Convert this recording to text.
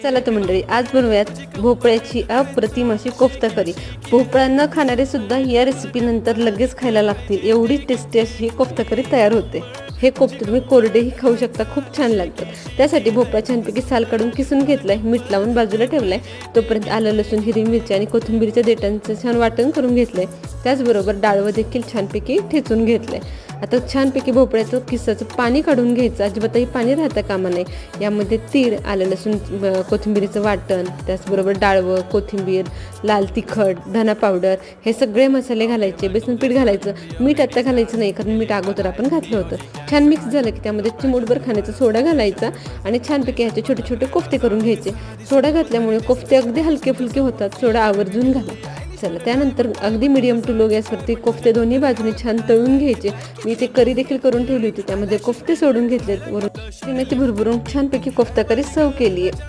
चला तर मंडळी, आज बनवूयात भोपळ्याची अप्रतिम अशी कोफ्ता करी। भोपळा न खाणारे सुद्धा या रेसिपी नंतर लगेच खायला लागतील, एवढी टेस्टी अशी कोफ्ता करी तयार होते। हे कोफ्ते तुम्ही कोरडेही खाऊ शकता, खूप छान लागतात। त्यासाठी भोपळा छानपैकी साल काढून किसून घेतलाय, मीठ लावून बाजूला ठेवलाय। तोपर्यंत आलं, लसूण, हिरवी मिरची आणि कोथिंबीरच्या देठांचं छान वाटण करून घेतलंय। त्याचबरोबर डाळवं देखील छानपैकी ठेचून घेतलंय। आता छानपैकी भोपळ्याचं किसाचं पाणी काढून घ्यायचं, अजिबातही पाणी राहता कामा नये। यामध्ये तीळ, आलं, लसूण, कोथिंबीरीचं वाटण, त्याचबरोबर डाळवं, कोथिंबीर, लाल तिखट, धना पावडर हे सगळे मसाले घालायचे। बेसन पीठ घालायचं, मीठ आता घालायचं नाही कारण मीठ अगोदर आपण घातलं होतं। छान मिक्स झालं की त्यामध्ये चिमूटभर खाण्याचा सोडा घालायचा आणि छानपैकी ह्याचे छोटे छोटे कोफ्ते करून घ्यायचे। सोडा घातल्यामुळे कोफ्ते अगदी हलके फुलके होतात, सोडा आवर्जून घाला। चला, त्यानंतर अगदी मीडियम टू लो गॅसवरती कोफ्ते दोन्ही बाजूने छान तळून घ्यायचे। मी इथे करी देखील करून ठेवली होती, त्यामध्ये कोफ्ते सोडून घेतलेत, वरून मेथी भरभरून छानपैकी कोफ्ता करी सर्व केली आहे।